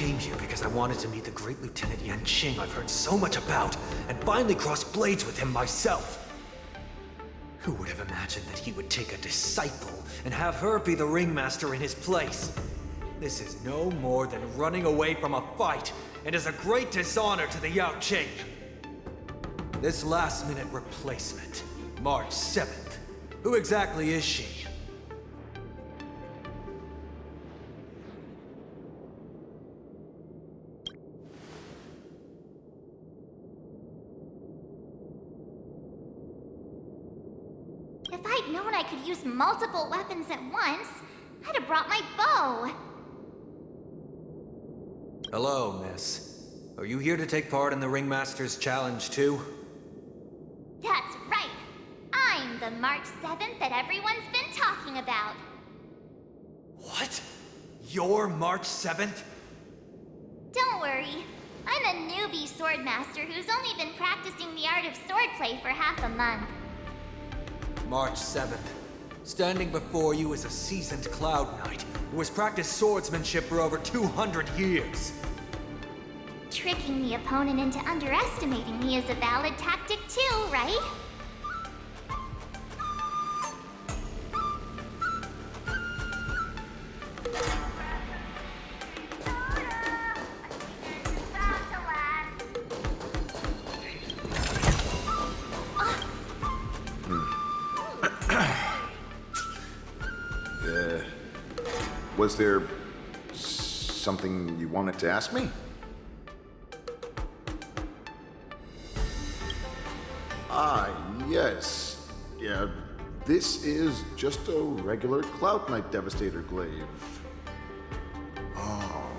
came here because I wanted to meet the great Lieutenant Yan Qing I've heard so much about, and finally cross blades with him myself. Who would have imagined that he would take a disciple and have her be the ringmaster in his place? This is no more than running away from a fight, and is a great dishonor to the Yao Qing. This last-minute replacement, March 7th. Who exactly is she? If I'd known I could use multiple weapons at once, I'd have brought my bow. Hello, miss. Are you here to take part in the Ringmaster's Challenge too? That's right. I'm the March 7th that everyone's been talking about. What? You're March 7th? Don't worry. I'm a newbie swordmaster who's only been practicing the art of swordplay for half a month. March 7th. Standing before you is a seasoned Cloud Knight who has practiced swordsmanship for over 200 years. Tricking the opponent into underestimating me is a valid tactic too, right? Was there something you wanted to ask me? Yes. Yeah, this is just a regular Cloud Knight Devastator glaive. Oh,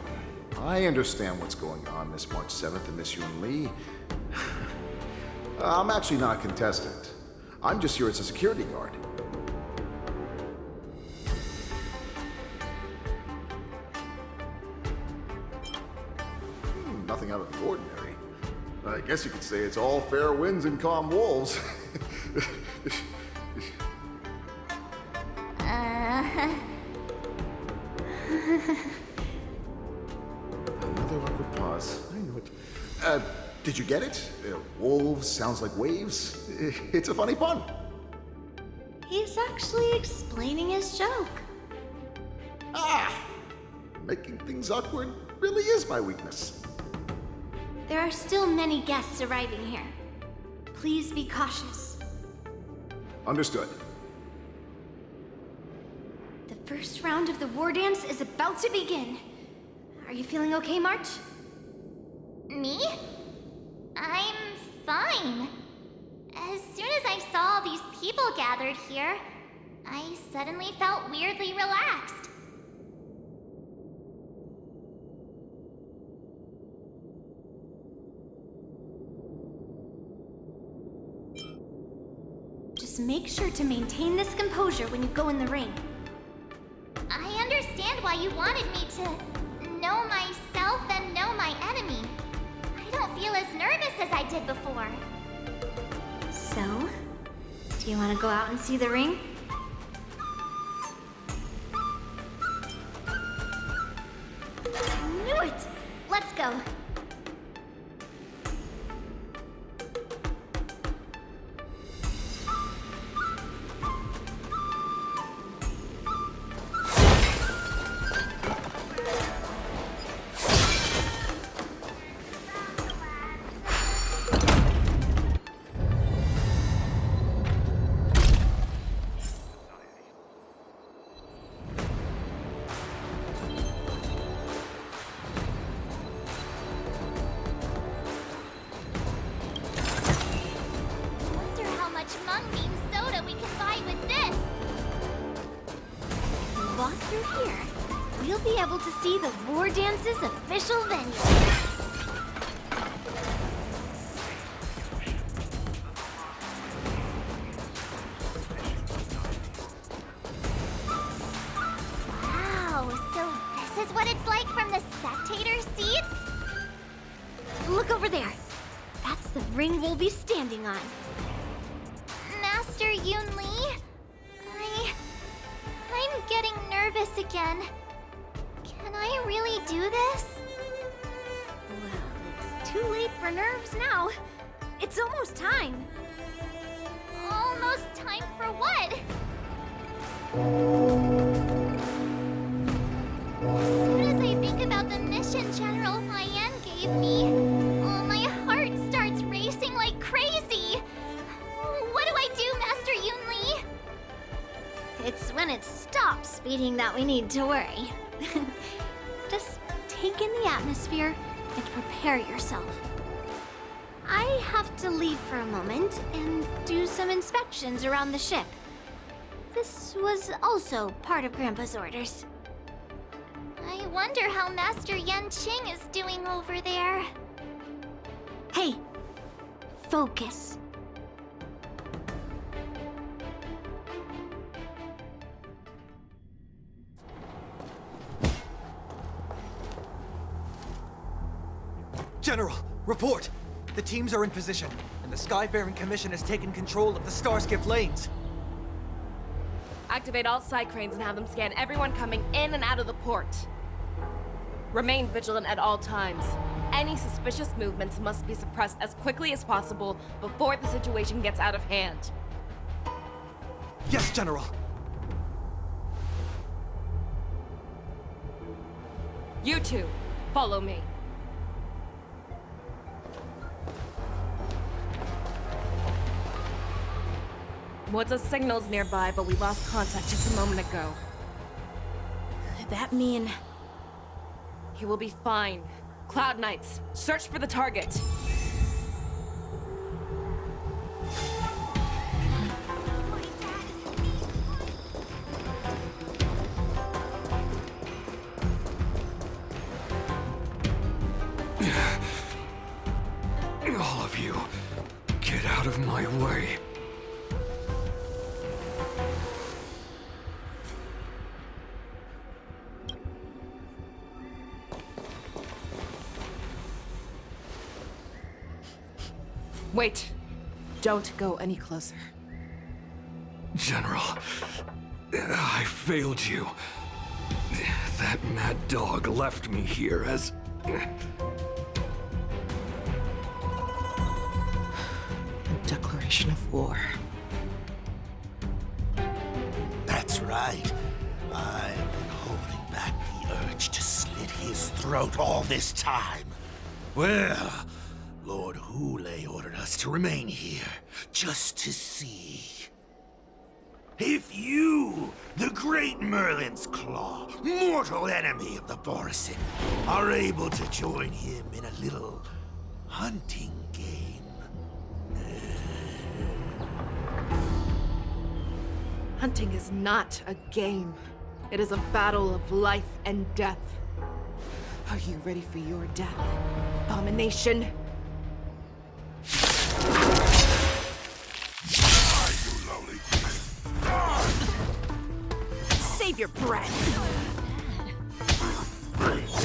I understand what's going on, Miss March 7th and Miss Yun Li. I'm actually not a contestant. I'm just here as a security guard. Nothing out of the ordinary. I guess you could say it's all fair winds and calm wolves. Another awkward pause. I knew it. Did you get it? Wolves sounds like waves. It's a funny pun. He's actually explaining his joke. Making things awkward really is my weakness. There are still many guests arriving here. Please be cautious. Understood. The first round of the war dance is about to begin. Are you feeling okay, March? Me? I'm fine. As soon as I saw all these people gathered here, I suddenly felt weirdly relaxed. Just make sure to maintain this composure when you go in the ring. I understand why you wanted me to know myself and know my enemy. I don't feel as nervous as I did before. So, do you want to go out and see the ring? I knew it! Let's go. Walk through here. We'll be able to see the War Dance's official venue. Wow, so this is what it's like from the spectator seats? Look over there. That's the ring we'll be standing on. Master Yun Li? I'm getting nervous again. Can I really do this? It's too late for nerves now. It's almost time. Almost time for what? As soon as I think about the mission General Hyen gave me, my heart starts racing like crazy. What do I do, Master Yunli? It's when it stops speeding that we need to worry. Just take in the atmosphere and prepare yourself. I have to leave for a moment and do some inspections around the ship. This was also part of Grandpa's orders. I wonder how Master Yanqing is doing over there. Hey, focus. General, report! The teams are in position, and the Skyfaring Commission has taken control of the Starskip lanes. Activate all side cranes and have them scan everyone coming in and out of the port. Remain vigilant at all times. Any suspicious movements must be suppressed as quickly as possible before the situation gets out of hand. Yes, General! You two, follow me. Woods' signals nearby, but we lost contact just a moment ago. Could that mean... He will be fine. Cloud Knights, search for the target. All of you, get out of my way. Wait. Don't go any closer. General, I failed you. That mad dog left me here as... A declaration of war. That's right. I've been holding back the urge to slit his throat all this time. Well, Lord Hule ordered us to remain here, just to see. If you, the great Merlin's Claw, mortal enemy of the Borison, are able to join him in a little hunting game. Hunting is not a game. It is a battle of life and death. Are you ready for your death, abomination? Save your breath.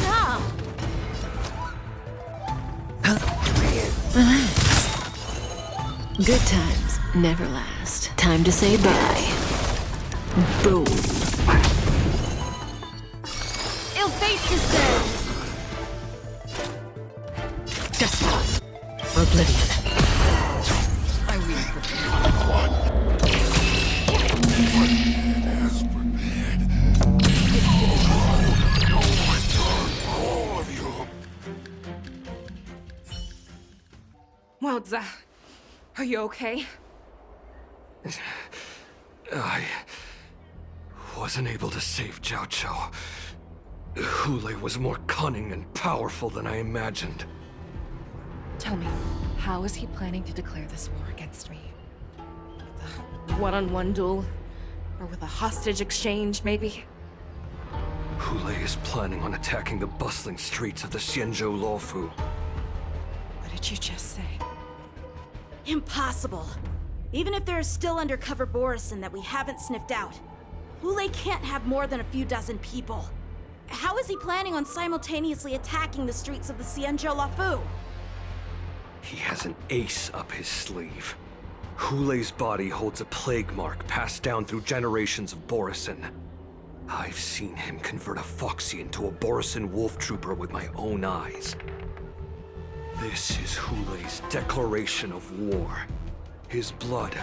Ah. Good times never last. Time to say bye. Boom. Ill fate descends. Dust. Oblivion. I wait for As prepared. All of you. Wowza. Are you okay? I wasn't able to save Jiao Chou. Hule was more cunning and powerful than I imagined. Tell me, how is he planning to declare this war against me? With a one-on-one duel? Or with a hostage exchange, maybe? Hule is planning on attacking the bustling streets of the Xianzhou Luofu. What did you just say? Impossible. Even if there are still undercover Borison that we haven't sniffed out, Hule can't have more than a few dozen people. How is he planning on simultaneously attacking the streets of the Xianzhou Luofu? He has an ace up his sleeve. Hule's body holds a plague mark passed down through generations of Borison. I've seen him convert a Foxy into a Borison wolf trooper with my own eyes. This is Hulei's declaration of war. His blood.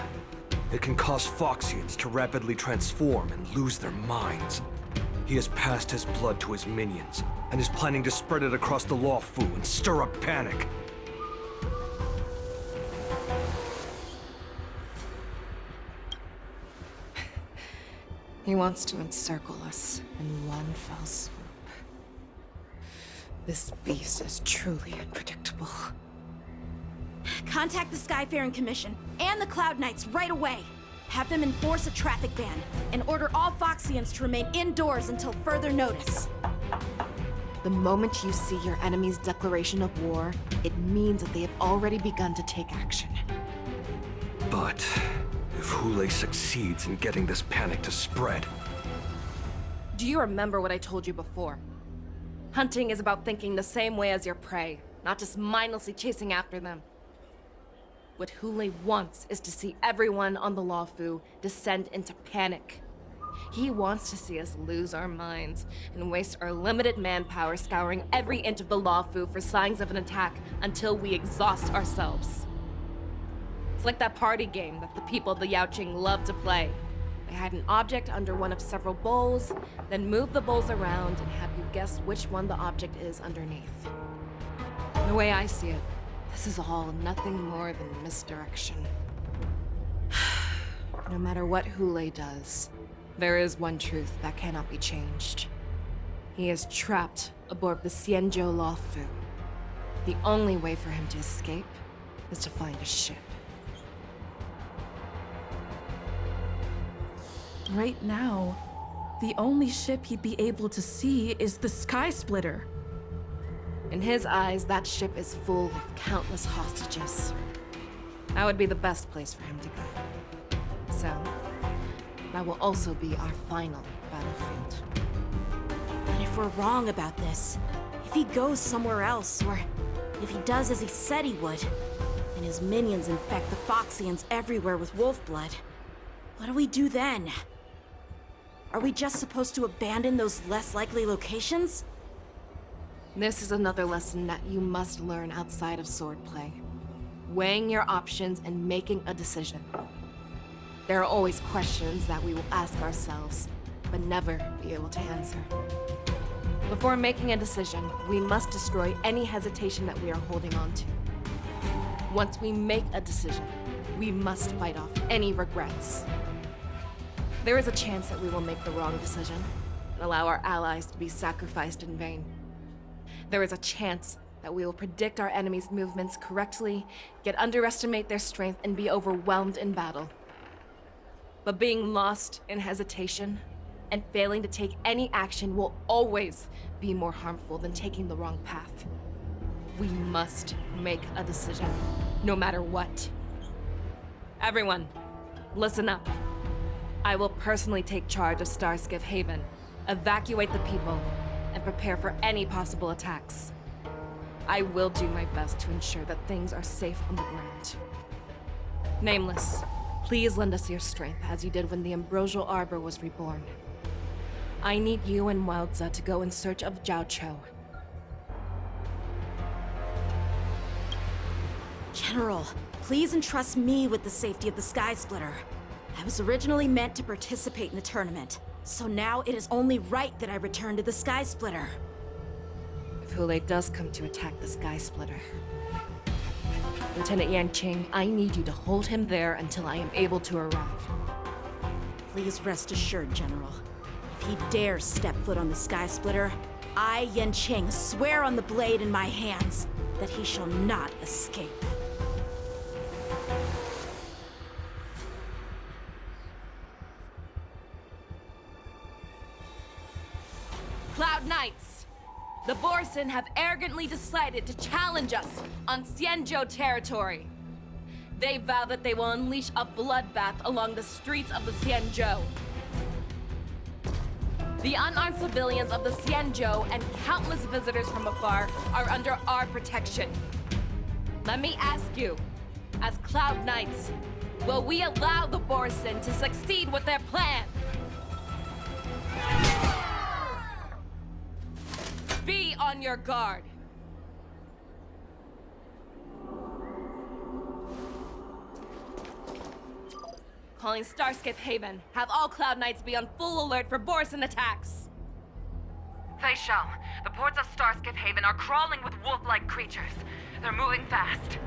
It can cause Foxians to rapidly transform and lose their minds. He has passed his blood to his minions, and is planning to spread it across the Luofu and stir up panic. He wants to encircle us in one fell swoop. This beast is truly unpredictable. Contact the Skyfaring Commission and the Cloud Knights right away. Have them enforce a traffic ban and order all Foxians to remain indoors until further notice. The moment you see your enemy's declaration of war, it means that they have already begun to take action. But if Hulei succeeds in getting this panic to spread... Do you remember what I told you before? Hunting is about thinking the same way as your prey, not just mindlessly chasing after them. What Hulei wants is to see everyone on the Luofu descend into panic. He wants to see us lose our minds and waste our limited manpower scouring every inch of the Luofu for signs of an attack until we exhaust ourselves. It's like that party game that the people of the Yaoqing love to play. They hide an object under one of several bowls, then move the bowls around and have you guess which one the object is underneath. The way I see it, this is all nothing more than misdirection. No matter what Hulei does, there is one truth that cannot be changed. He is trapped aboard the Xianzhou Luofu. The only way for him to escape is to find a ship. Right now, the only ship he'd be able to see is the Sky Splitter. In his eyes, that ship is full of countless hostages. That would be the best place for him to go. So, that will also be our final battlefield. And if we're wrong about this, if he goes somewhere else, or if he does as he said he would, and his minions infect the Foxians everywhere with wolf blood, what do we do then? Are we just supposed to abandon those less likely locations? This is another lesson that you must learn outside of swordplay. Weighing your options and making a decision. There are always questions that we will ask ourselves, but never be able to answer. Before making a decision, we must destroy any hesitation that we are holding on to. Once we make a decision, we must fight off any regrets. There is a chance that we will make the wrong decision and allow our allies to be sacrificed in vain. There is a chance that we will predict our enemy's movements correctly, yet underestimate their strength and be overwhelmed in battle. But being lost in hesitation and failing to take any action will always be more harmful than taking the wrong path. We must make a decision, no matter what. Everyone, listen up. I will personally take charge of Starskiff Haven, evacuate the people, and prepare for any possible attacks. I will do my best to ensure that things are safe on the ground. Nameless, please lend us your strength as you did when the Ambrosial Arbor was reborn. I need you and Wildza to go in search of Jiaoqiu. General, please entrust me with the safety of the Sky Splitter. I was originally meant to participate in the tournament, so now it is only right that I return to the Sky Splitter. If Hulei does come to attack the Sky Splitter, Lieutenant Yanqing, I need you to hold him there until I am able to arrive. Please rest assured, General. If he dares step foot on the Sky Splitter, I, Yanqing, swear on the blade in my hands that he shall not escape. Cloud Knights! The Borson have arrogantly decided to challenge us on Xianzhou territory. They vow that they will unleash a bloodbath along the streets of the Xianzhou. The unarmed civilians of the Xianzhou and countless visitors from afar are under our protection. Let me ask you, as Cloud Knights, will we allow the Borson to succeed with their plan? Be on your guard. Calling Starskip Haven. Have all Cloud Knights be on full alert for Borson attacks. Faishal, the ports of Starskip Haven are crawling with wolf-like creatures. They're moving fast.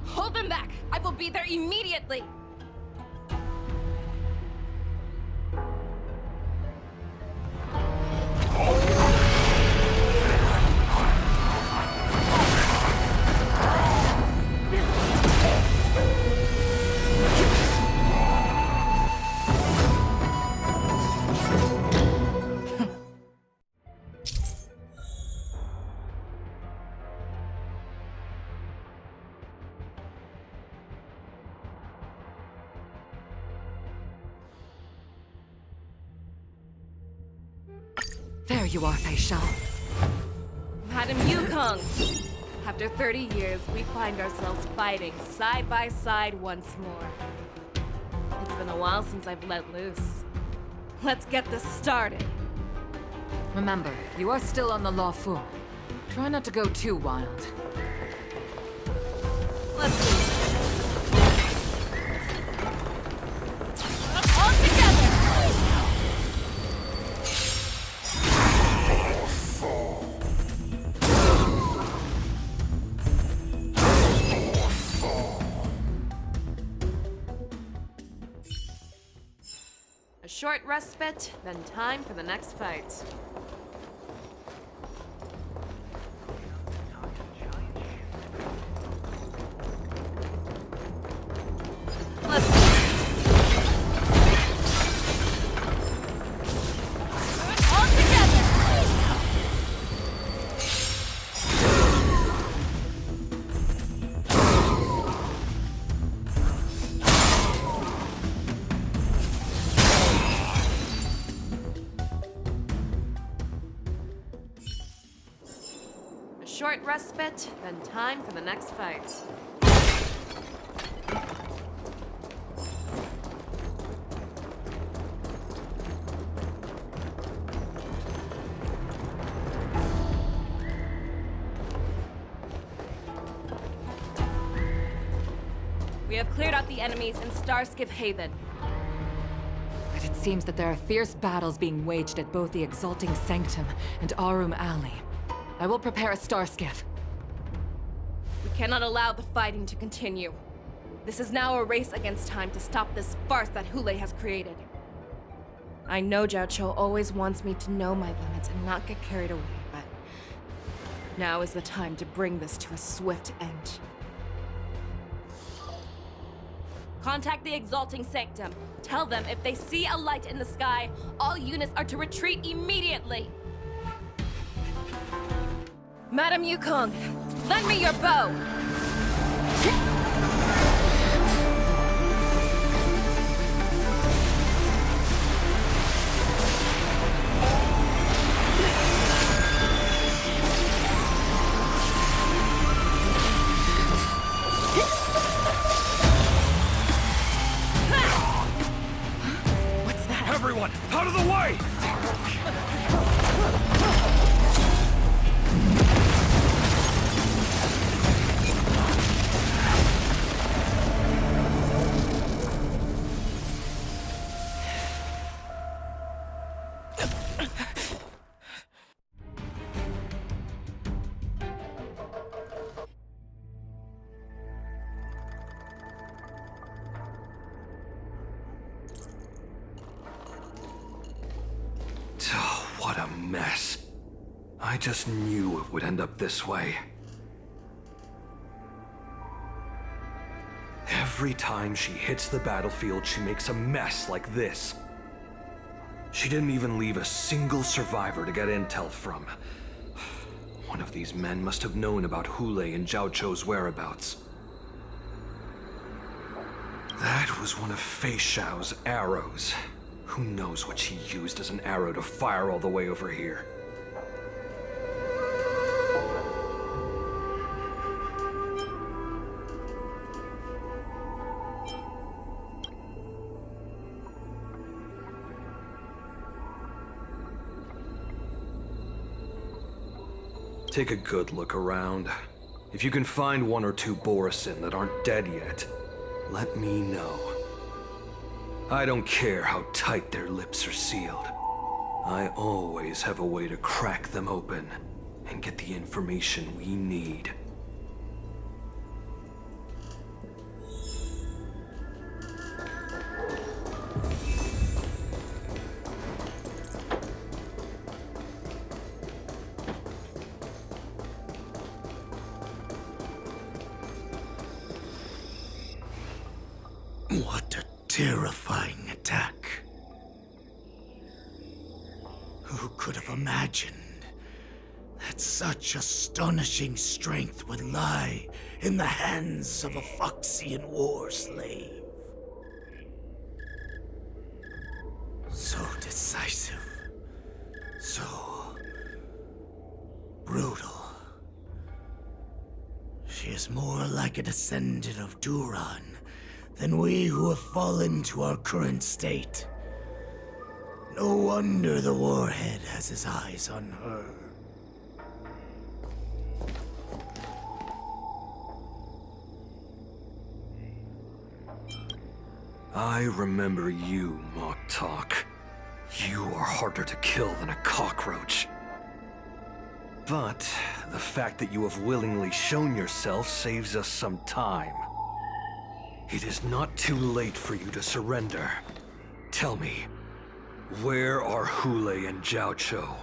Hold them back! I will be there immediately! There you are, Faishal. Madam Yukong! After 30 years, we find ourselves fighting side by side once more. It's been a while since I've let loose. Let's get this started. Remember, you are still on the Luofu. Try not to go too wild. Let's see. All together! A short respite, then time for the next fight. Let's see. All together! A short respite, then time for the next fight. We have cleared out the enemies in Starskip Haven. But it seems that there are fierce battles being waged at both the Exalting Sanctum and Arum Alley. I will prepare a Starskiff. We cannot allow the fighting to continue. This is now a race against time to stop this farce that Hule has created. I know Jiaoqiu always wants me to know my limits and not get carried away, but now is the time to bring this to a swift end. Contact the Exalting Sanctum. Tell them if they see a light in the sky, all units are to retreat immediately. Madam Yukong, lend me your bow. Everyone, out of the way! What a mess. I just knew it would end up this way. Every time she hits the battlefield, she makes a mess like this. She didn't even leave a single survivor to get intel from. One of these men must have known about Hule and Jiaoqiu's whereabouts. That was one of Fei Xiao's arrows. Who knows what she used as an arrow to fire all the way over here? Take a good look around. If you can find one or two Borisin that aren't dead yet, let me know. I don't care how tight their lips are sealed. I always have a way to crack them open and get the information we need. What a terrifying attack. Who could have imagined that such astonishing strength would lie in the hands of a Foxian war slave? So decisive, so brutal. She is more like a descendant of Duran than we who have fallen to our current state. No wonder the Warhead has his eyes on her. I remember you, Mock Talk. You are harder to kill than a cockroach. But the fact that you have willingly shown yourself saves us some time. It is not too late for you to surrender. Tell me, where are Hule and Jiao Cho?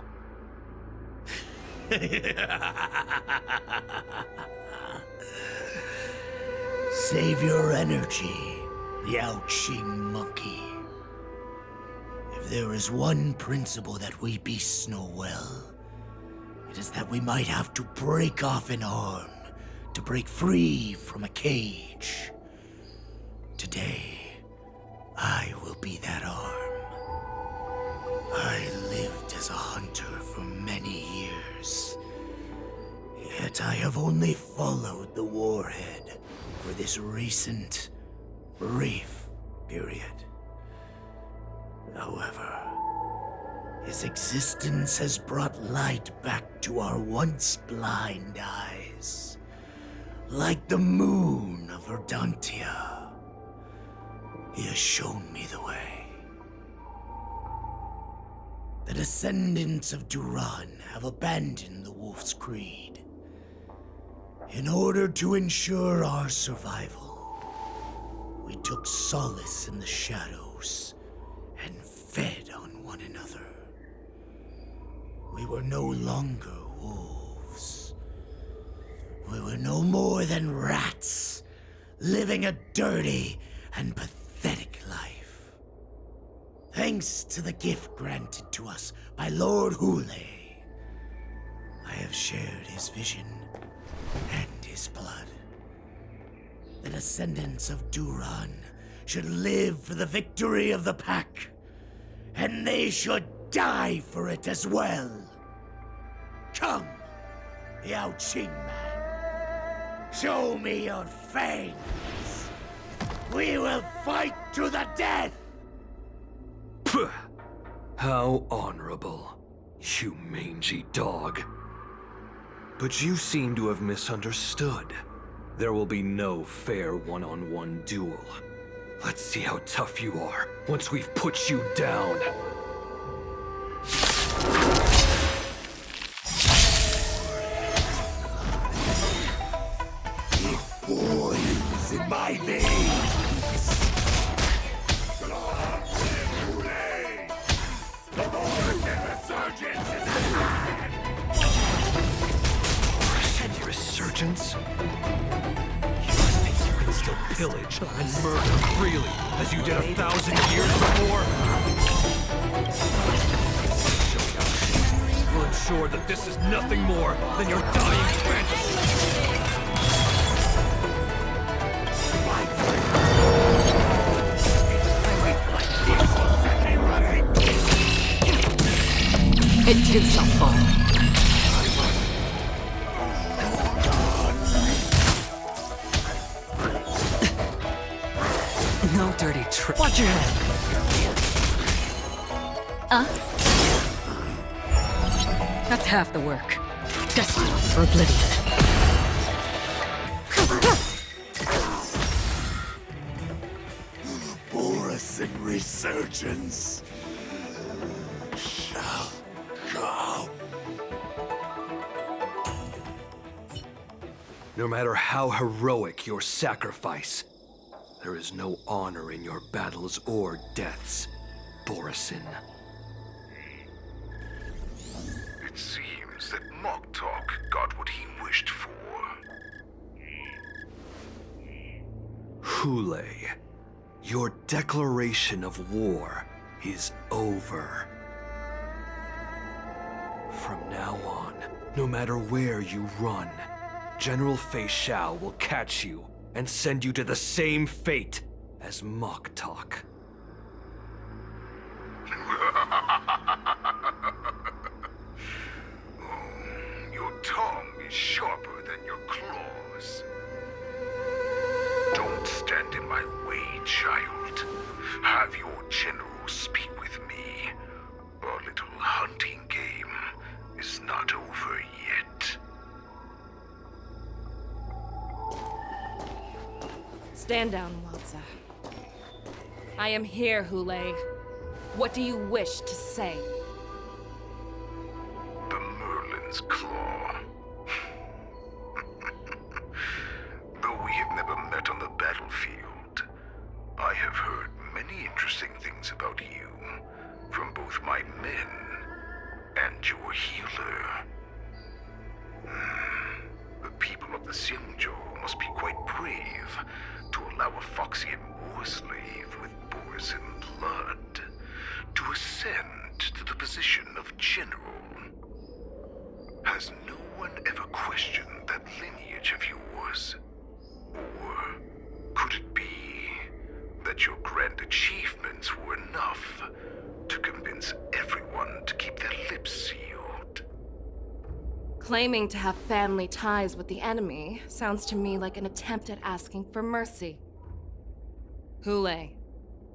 Save your energy, Yao Qing monkey. If there is one principle that we beasts know well, it is that we might have to break off an arm to break free from a cage. Today, I will be that arm. I lived as a hunter for many years, yet I have only followed the Warhead for this recent, brief period. However, his existence has brought light back to our once blind eyes, like the moon of Verdantia. He has shown me the way. The descendants of Duran have abandoned the Wolf's Creed. In order to ensure our survival, we took solace in the shadows and fed on one another. We were no longer wolves. We were no more than rats, living a dirty and pathetic life. Thanks to the gift granted to us by Lord Hule, I have shared his vision and his blood. The descendants of Duran should live for the victory of the Pack, and they should die for it as well. Come, Yao Qing man. Show me your fangs. We will fight to the death! Puh! How honorable, you mangy dog. But you seem to have misunderstood. There will be no fair one-on-one duel. Let's see how tough you are once we've put you down. It boils in my veins! The Morrison Resurgence is at hand! Morrison Resurgence? You think you can still pillage and murder freely as you did 1,000 years before? We'll ensure that this is nothing more than your dying fantasy. It too shall fall. No dirty trick. Watch your head. That's half the work. Destined for oblivion. Boris Borusan resurgence shall go. No matter how heroic your sacrifice, there is no honor in your battles or deaths, Borusan. It seems that Moktok got what he wished for. Hule, your declaration of war is over. From now on, no matter where you run, General Fei Shao will catch you and send you to the same fate as Moktok. Your tongue is sharper than your claws. Don't stand in my way, child. Have your general speak with me. Our little hunting game is not over yet. Stand down, Walza. I am here, Hule. What do you wish to say? The Merlin's Claw. Though we have never met on the battlefield, I have heard many interesting things about you from both my men and your healer. The people of the Xianzhou must be quite brave to allow a Foxian war slave with Borusan blood to ascend to the position of general. Has no one ever questioned that lineage of yours? Or could it be that your grand achievements were enough to convince everyone to keep their lips sealed? Claiming to have family ties with the enemy sounds to me like an attempt at asking for mercy. Hule,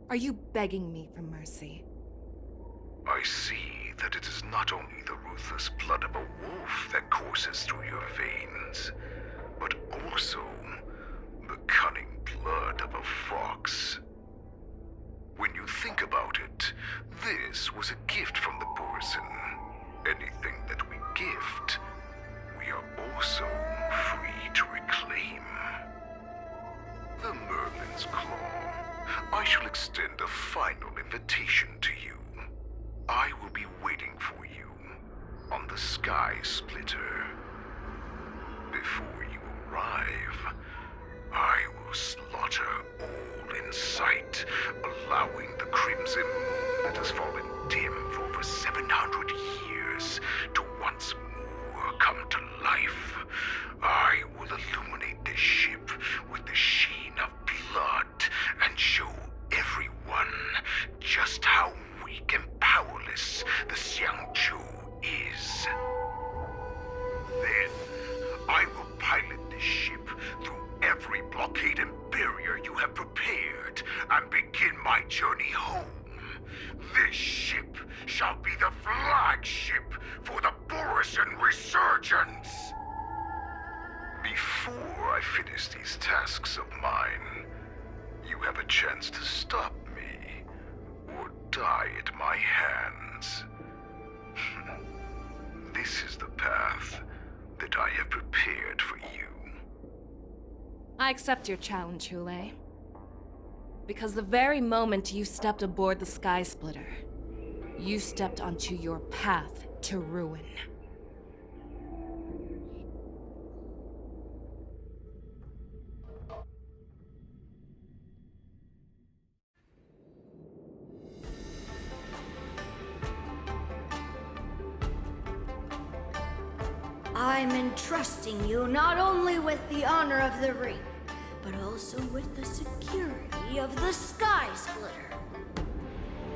are you begging me for mercy? I see that it is not only the ruthless blood of a wolf that courses through your veins, but also the cunning blood of a fox. When you think about it, this was a gift from the Borusan. Anything that we gift, we are also free to reclaim. The Merlin's Claw. I shall extend a final invitation to you. I will be waiting for you on the Sky Splitter. Before you arrive, I will slaughter all in sight, allowing the crimson moon that has fallen dim for over 700 years to once more come to life. I will illuminate this ship with the sheen of blood and show everyone just how weak and powerless the Xianzhou is. Then, I will pilot this ship through every blockade and barrier you have prepared and begin my journey home. This ship shall be the flagship for the Borusan resurgence. Before I finish these tasks of mine, you have a chance to stop me or die at my hands. This is the path that I have prepared for you. I accept your challenge, Hule. Because the very moment you stepped aboard the Sky Splitter, you stepped onto your path to ruin. I'm entrusting you not only with the honor of the ring, but also with the security of the Sky Splitter.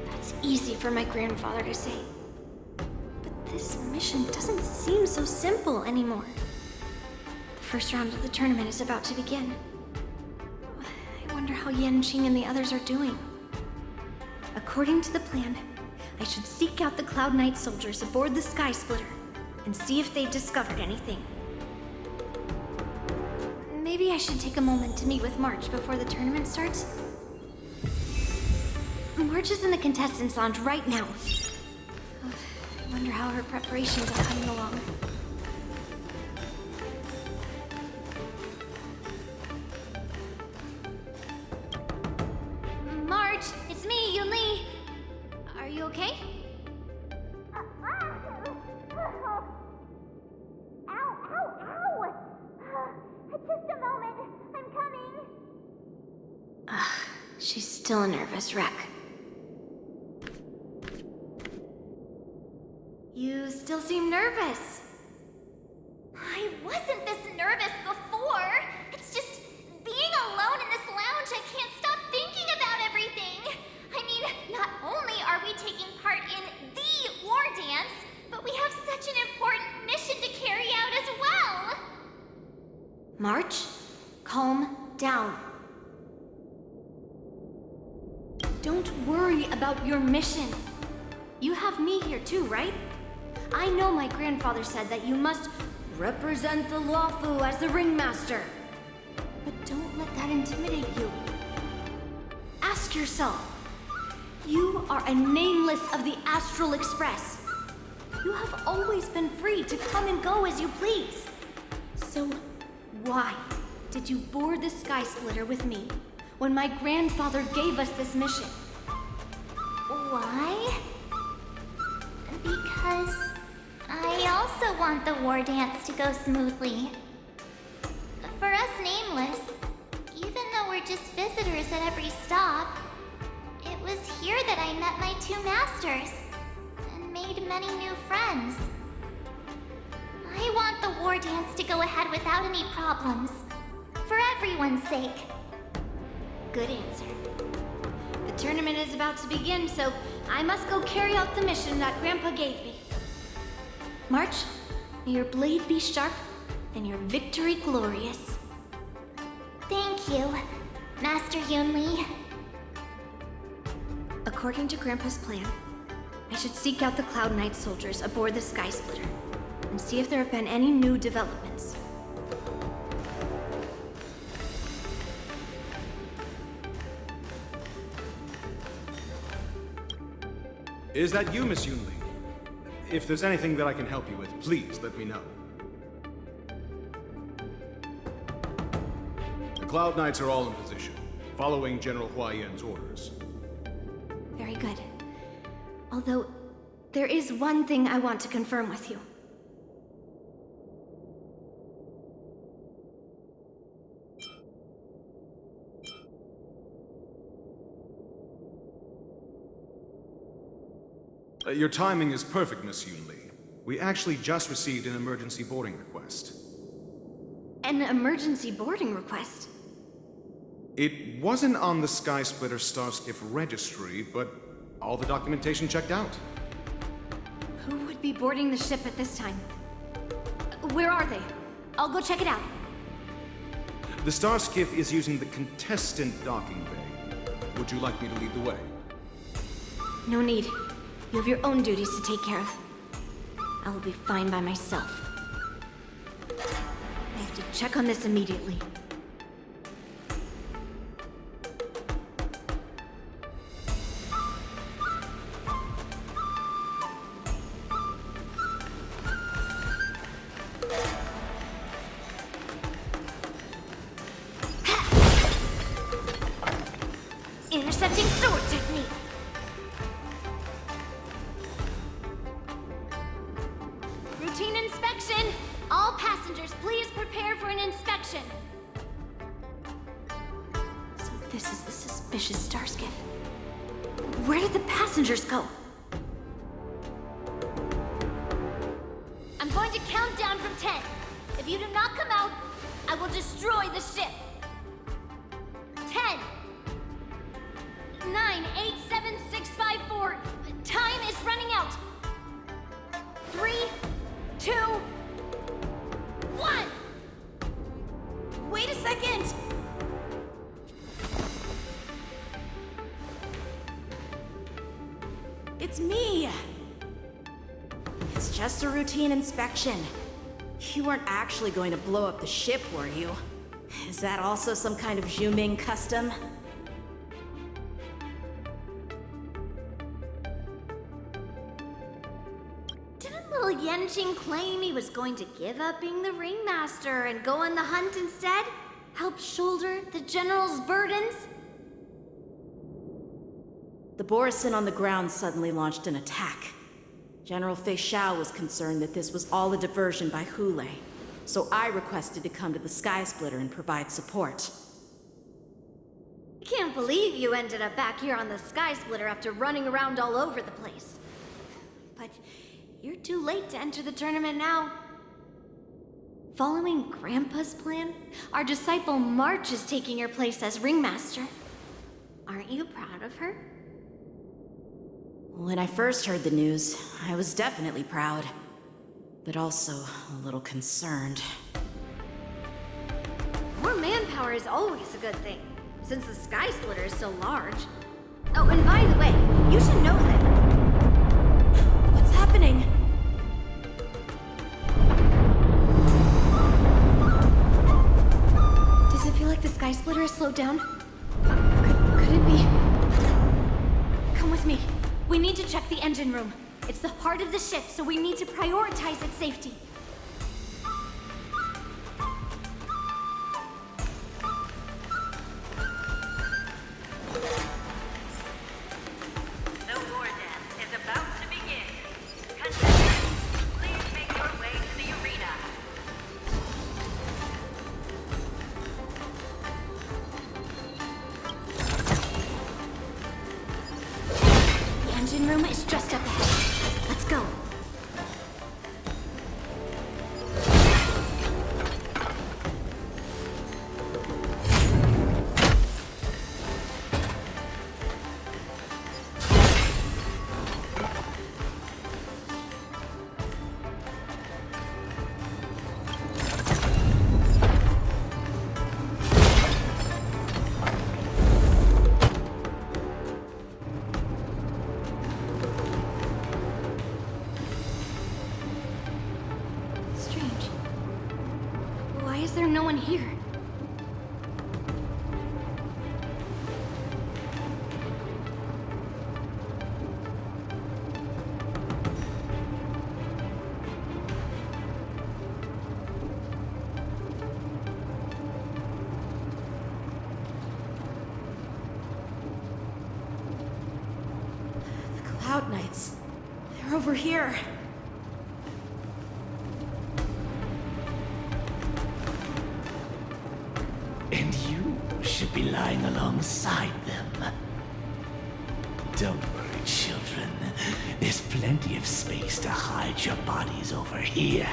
That's easy for my grandfather to say. But this mission doesn't seem so simple anymore. The first round of the tournament is about to begin. I wonder how Yanqing and the others are doing. According to the plan, I should seek out the Cloud Knight soldiers aboard the Sky Splitter and see if they've discovered anything. Maybe I should take a moment to meet with March before the tournament starts. Marge is in the contestants' lounge right now. I wonder how her preparations are coming along. Marge, it's me, Yunli. Are you okay? Just a moment. I'm coming. She's still a nervous wreck. You still seem nervous. I wasn't this nervous before. It's just being alone in this lounge, I can't stop thinking about everything. I mean, not only are we taking part in the war dance, but we have such an important mission to carry out as well. Marge, calm down. Don't worry about your mission. You have me here too, right? I know my grandfather said that you must represent the Luofu as the ringmaster. But don't let that intimidate you. Ask yourself, you are a nameless of the Astral Express. You have always been free to come and go as you please. So why did you board the Sky Splitter with me when my grandfather gave us this mission? Why? Because I also want the war dance to go smoothly. For us Nameless, even though we're just visitors at every stop, it was here that I met my two masters and made many new friends. I want the war dance to go ahead without any problems, for everyone's sake. Good answer. The tournament is about to begin, so I must go carry out the mission that Grandpa gave me. March, may your blade be sharp and your victory glorious. Thank you, Master Yunli. According to Grandpa's plan, I should seek out the Cloud Knight soldiers aboard the Sky Splitter and see if there have been any new developments. Is that you, Miss Yunli? If there's anything that I can help you with, please let me know. The Cloud Knights are all in position, following General Hua Yan's orders. Very good. Although, there is one thing I want to confirm with you. Your timing is perfect, Miss Yunli. We actually just received an emergency boarding request. An emergency boarding request? It wasn't on the Sky Splitter Starskiff registry, but all the documentation checked out. Who would be boarding the ship at this time? Where are they? I'll go check it out. The Starskiff is using the contestant docking bay. Would you like me to lead the way? No need. You have your own duties to take care of. I will be fine by myself. I have to check on this immediately. Intercepting sword technique. Routine inspection. All passengers, please prepare for an inspection. So this is the suspicious Starskiff. Where did the passengers go? I'm going to count down from 10. If you do not come out, I will destroy the ship. 10. 9, 8, 7, 6, 5, 4. Time is running out. 3, 2, 1. Wait a second! It's me! It's just a routine inspection. You weren't actually going to blow up the ship, were you? Is that also some kind of Zhu Ming custom? Yanqing claim he was going to give up being the ringmaster and go on the hunt instead? Help shoulder the general's burdens? The Borisin on the ground suddenly launched an attack. General Fei Xiao was concerned that this was all a diversion by Hule, so I requested to come to the Sky Splitter and provide support. I can't believe you ended up back here on the Sky Splitter after running around all over the place. But you're too late to enter the tournament now. Following Grandpa's plan, our disciple March is taking your place as ringmaster. Aren't you proud of her? When I first heard the news, I was definitely proud, but also a little concerned. More manpower is always a good thing, since the Sky Splitter is so large. Oh, and by the way, you should know that... What's happening? Does it feel like the Sky Splitter has slowed down? Could it be? Come with me. We need to check the engine room. It's the heart of the ship, so we need to prioritize its safety. The war dance is about to begin. Contestants, please make your way to the arena. The engine room is just up ahead. Let's go. Strange. Why is there no one here? The Cloud Knights. They're over here. And you should be lying alongside them. Don't worry, children. There's plenty of space to hide your bodies over here.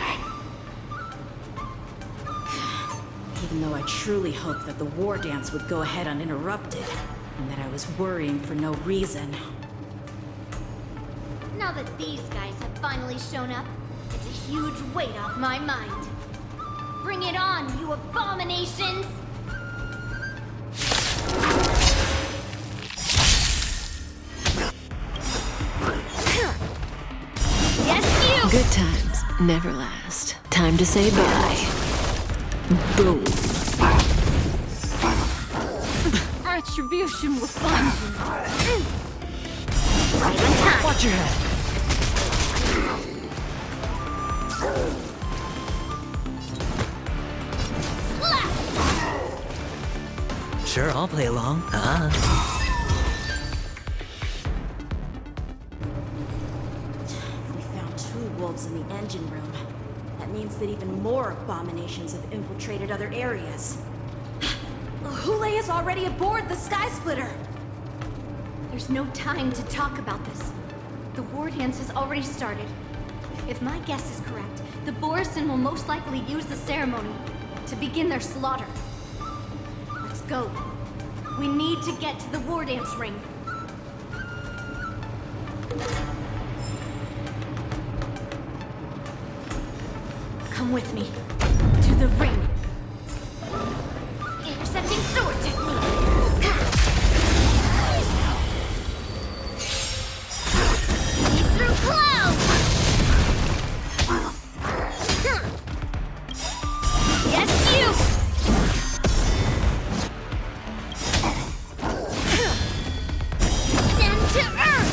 Even though I truly hoped that the war dance would go ahead uninterrupted, and that I was worrying for no reason. Now that these guys have finally shown up, it's a huge weight off my mind. Bring it on, you abominations! Yes, you! Good times never last. Time to say bye. Boom. Retribution will find you. Right on time. Watch your head. Sure, I'll play along. We found 2 wolves in the engine room. That means that even more abominations have infiltrated other areas. Hule is already aboard the Sky Splitter! There's no time to talk about this. The war dance has already started. If my guess is correct, the Borisin will most likely use the ceremony to begin their slaughter. Let's go. We need to get to the war dance ring. Come with me. To the ring. Intercepting sword technique. Lead through clouds! Yes, you! Send to earth!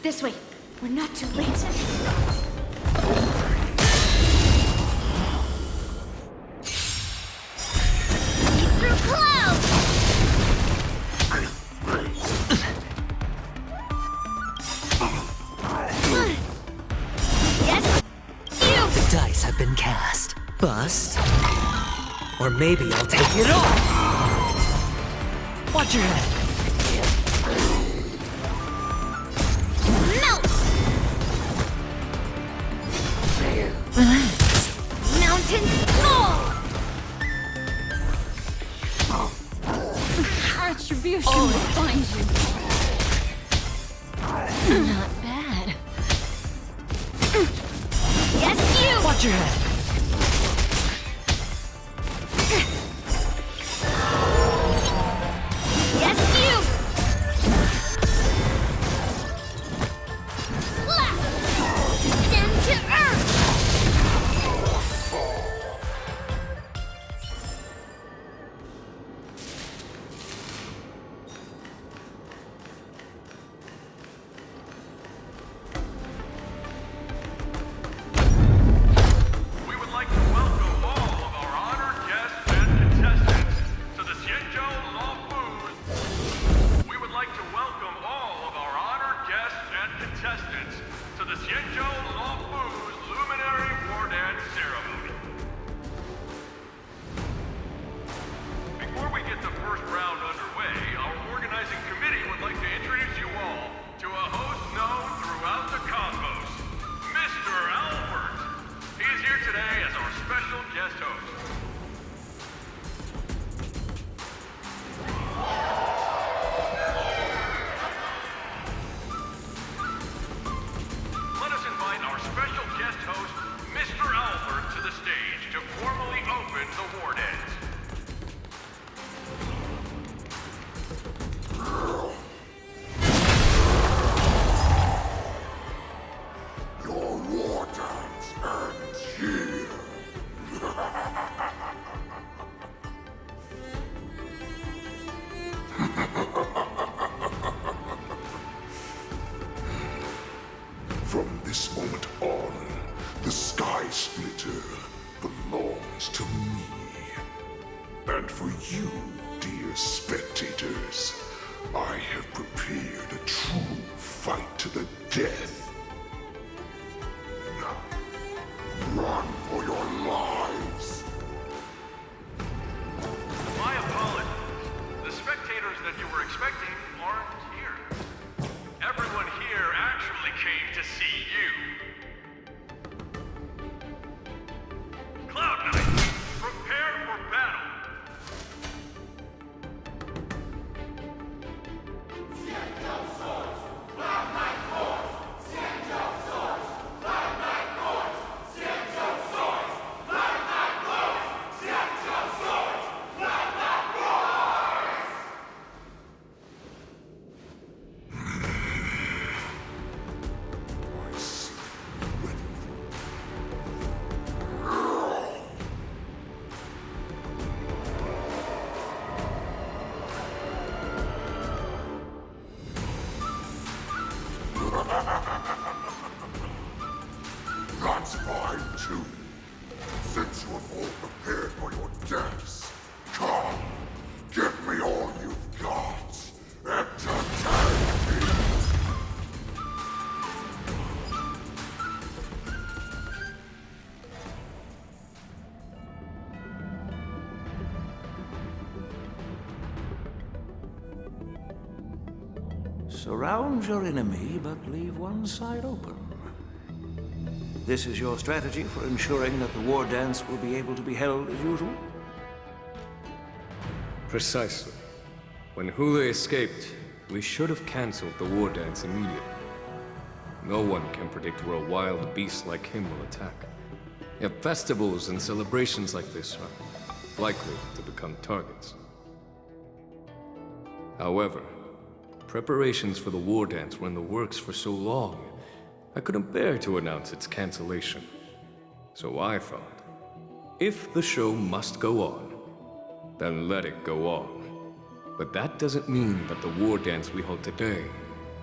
This way. We're not too late. Through clouds! Yes, you! The dice have been cast. Bust. Or maybe I'll take it off! Watch your head! Melt! Mountain fall! Retribution will find you. Not bad. Yes, you! Watch your head! Yes, you! Slap! Descend to earth! We would like to welcome all of our honored guests and contestants to the Xianzhou Luofu. We would like to welcome all of our honored guests and contestants to the Xianzhou Luofu's Luminary War Dance Ceremony. Before we get the first round underway, our organizing committee would like to introduce you all to a host known throughout the cosmos, Mr. Albert. He is here today as our special guest host. Let us invite our special guest host, Mr. Albert, to the stage to formally open the war dance. Your war dance ends here. From this moment on, the Sky Splitter belongs to me. And for you, dear spectators, I have prepared a true fight to the death. Now, run for your lives! My apologies. The spectators that you were expecting aren't here. Everyone here actually came to see you. Cloud Knight, prepare for battle. That's fine too. Since you have all prepared for your deaths, come, give me all you've got. Entertain me. Surround your enemy, but leave one side open. This is your strategy for ensuring that the war dance will be able to be held as usual? Precisely. When Hule escaped, we should have cancelled the war dance immediately. No one can predict where a wild beast like him will attack. Yet festivals and celebrations like this are likely to become targets. However, preparations for the war dance were in the works for so long, I couldn't bear to announce its cancellation. So I thought, if the show must go on, then let it go on. But that doesn't mean that the war dance we hold today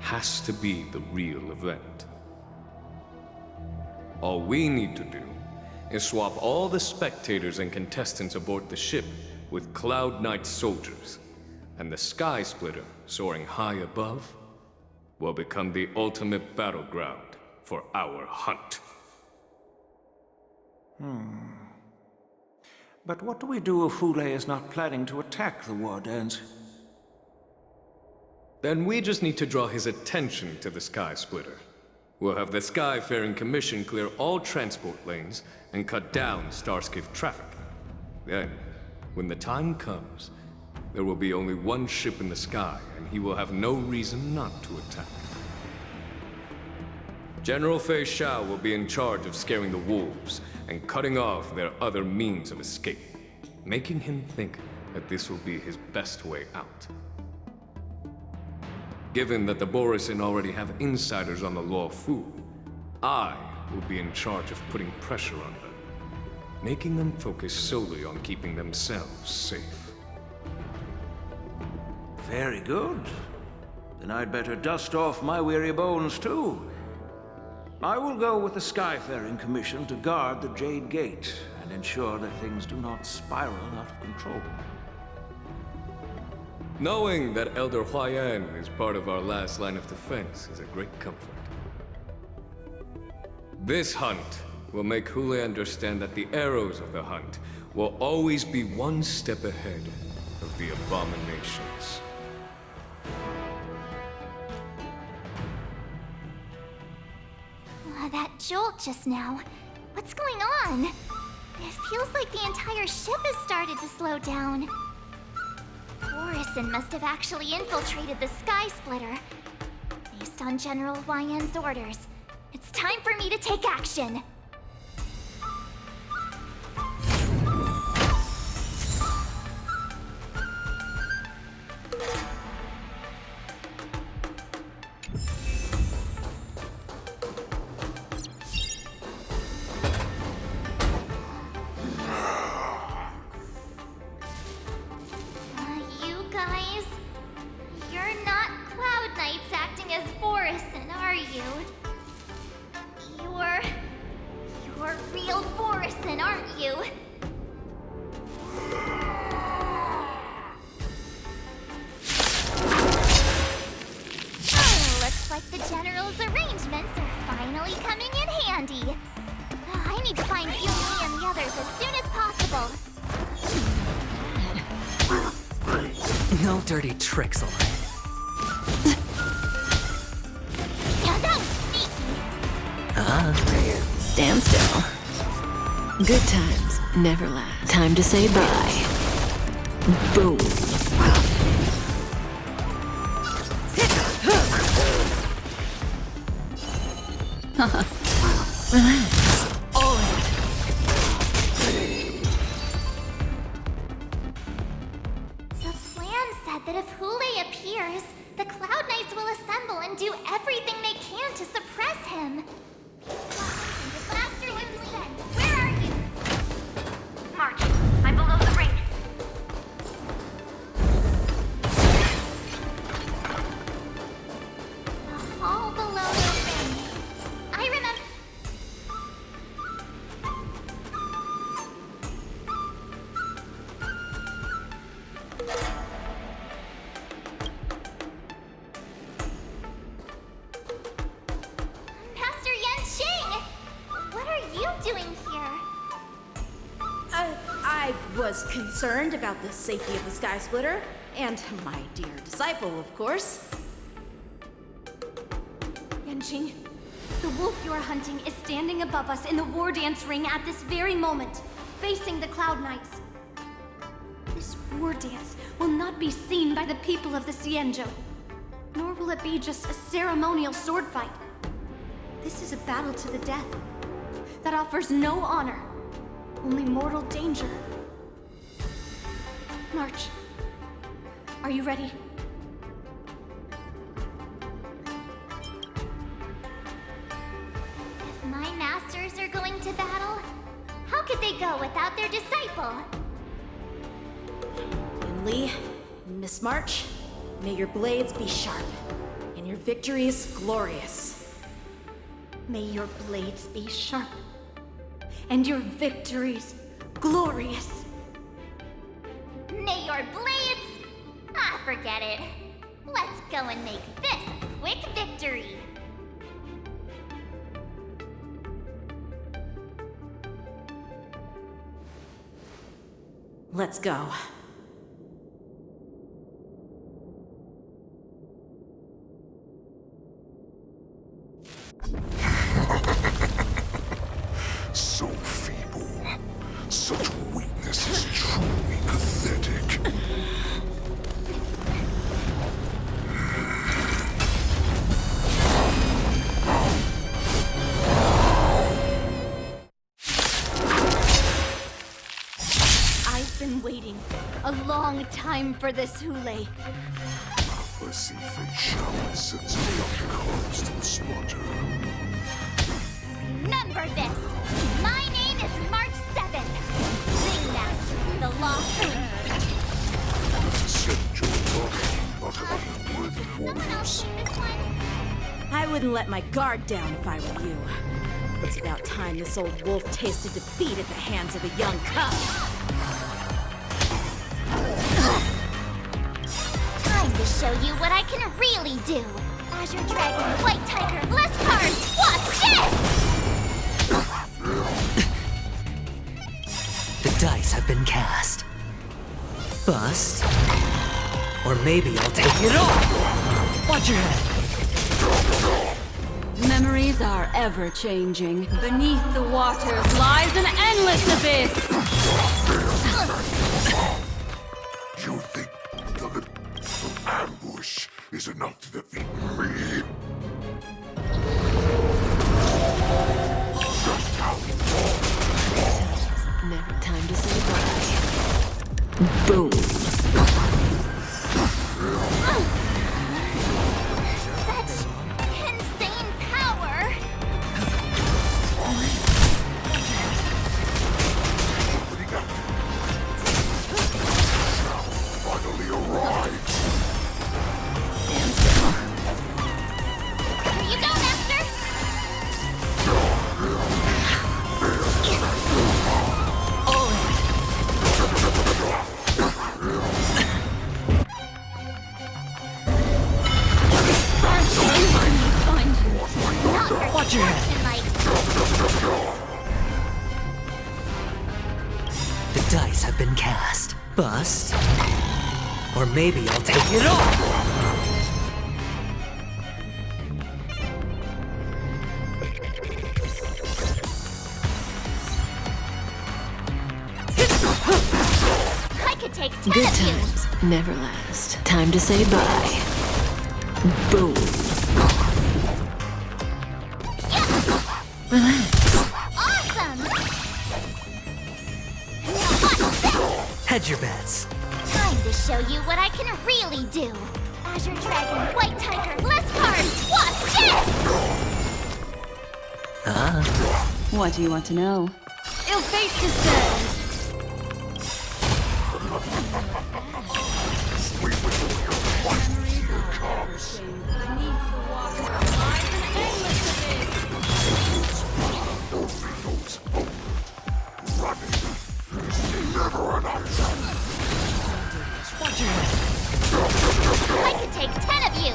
has to be the real event. All we need to do is swap all the spectators and contestants aboard the ship with Cloud Knight soldiers, and the Sky Splitter, soaring high above, will become the ultimate battleground for our hunt. But what do we do if Hule is not planning to attack the war dance? Then we just need to draw his attention to the Sky Splitter. We'll have the Skyfaring Commission clear all transport lanes and cut down Starskiff traffic. Then, when the time comes, there will be only one ship in the sky, and he will have no reason not to attack. General Fei Shao will be in charge of scaring the wolves and cutting off their other means of escape, making him think that this will be his best way out. Given that the Borisin already have insiders on the Luofu, I will be in charge of putting pressure on them, making them focus solely on keeping themselves safe. Very good. Then I'd better dust off my weary bones too. I will go with the Skyfaring Commission to guard the Jade Gate and ensure that things do not spiral out of control. Knowing that Elder Huayan is part of our last line of defense is a great comfort. This hunt will make Hule understand that the arrows of the hunt will always be one step ahead of the abominations. That jolt just now. What's going on? It feels like the entire ship has started to slow down. Borisin must have actually infiltrated the Sky Splitter. Based on General Huayan's orders, it's time for me to take action. You're real Borisin, aren't you? Oh, looks like the General's arrangements are finally coming in handy. I need to find Yumi and the others as soon as possible. No dirty tricks, alright? Stand still. Good times never last. Time to say bye. Boom. Relax. All right. The plan said that if Hule appears, the Cloud Knights will assemble and do everything they can to suppress him. Where are you? March, I'm below the ring. All below the ring. I remember. Master Yanqing! What are you doing here? I was concerned about the safety of the Sky Splitter, and my dear disciple, of course. Yanqing, the wolf you are hunting is standing above us in the war dance ring at this very moment, facing the Cloud Knights. This war dance will not be seen by the people of the Xianzhou, nor will it be just a ceremonial sword fight. This is a battle to the death that offers no honor, only mortal danger. March, are you ready? If my masters are going to battle, how could they go without their disciple? Lin Li, Miss March, may your blades be sharp, and your victories glorious. May your blades be sharp, and your victories glorious. May your blades... Ah, forget it. Let's go and make this a quick victory. Let's go. So feeble. Such weakness is truly pathetic. I've been waiting a long time for this, Hule. Mercy Fei Shao sends a young cubs to the slaughter. Remember this! My name is March 7th, Ringmaster of the Luofu. Send your love out of unworthy Someone else warriors. take this one? I wouldn't let my guard down if I were you. It's about time this old wolf tasted defeat at the hands of a young cub. Time to show you what I can really do. Azure Dragon, White Tiger, Bliss Card, watch this! The dice have been cast. Bust. Or maybe I'll take it all! Watch your head! Memories are ever changing. Beneath the waters lies an endless abyss! You think the little ambush is enough to defeat me? Just how Never time to say bye. Boom. Such insane power! finally arrived. Here you go, Master! Watch your head! The dice have been cast. Bust. Or maybe I'll take it all! I could take 10 Good of you! times never last. Time to say bye. Boom. Relax. Awesome! Now watch this! Hedge your bets. Time to show you what I can really do. Azure Dragon, White Tiger, Bliss Card, watch this! What do you want to know? Ill fate descends! I could take 10 of you!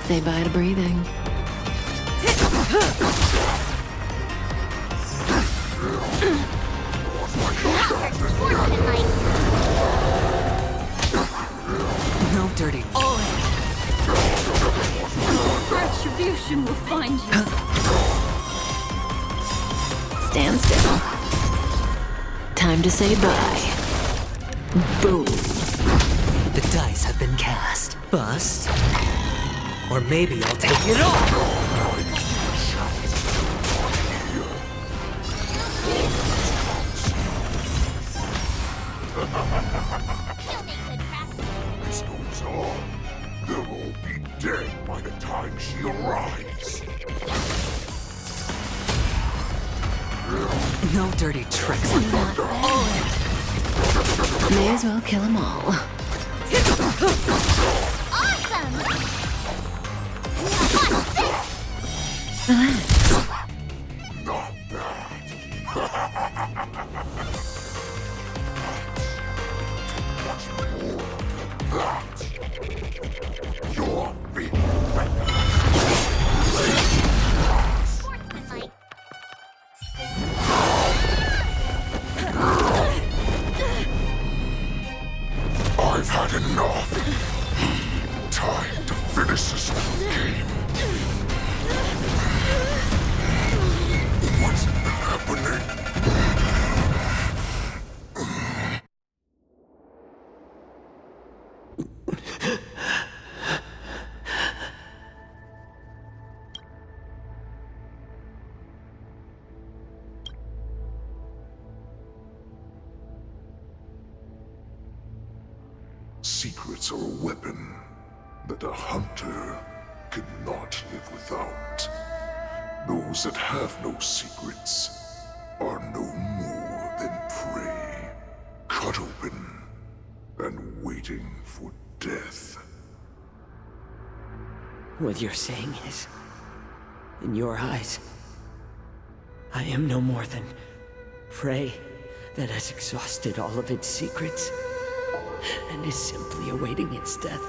Say bye to breathing. No dirty. Retribution will find you. Stand still. Time to say bye. Boom. The dice have been cast. Bust. Or maybe I'll take it all! This goes on, they'll all be dead by the time she arrives. No dirty tricks. May as well kill them all. Awesome! Relax. Not that. Much more than that. You're being Sportsmanlike. I've had enough. Time to finish this game. What's happening? Secrets are a weapon that a hunter cannot live without. Those that have no secrets are no more than prey, cut open and waiting for death. What you're saying is, in your eyes, I am no more than prey that has exhausted all of its secrets and is simply awaiting its death.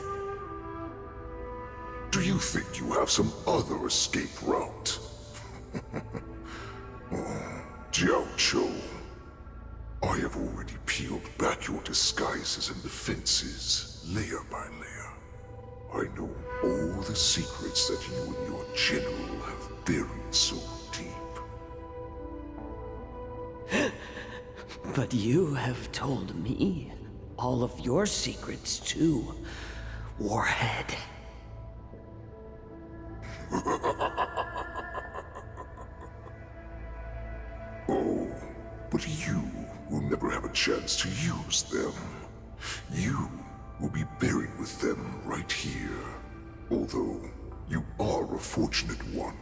Do you think you have some other escape route? Oh, Jiao Cho, I have already peeled back your disguises and defenses, layer by layer. I know all the secrets that you and your general have buried so deep. But you have told me all of your secrets too, Warhead. Oh, but you will never have a chance to use them. You will be buried with them right here. Although, you are a fortunate one.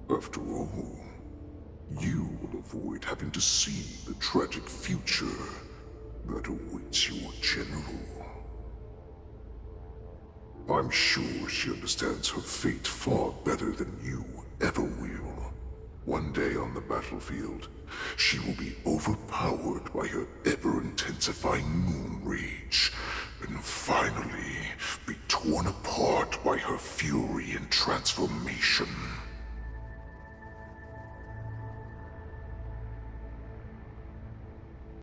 After all, you will avoid having to see the tragic future that awaits your general. I'm sure she understands her fate far better than you ever will. One day on the battlefield, she will be overpowered by her ever-intensifying moon rage, and finally be torn apart by her fury and transformation.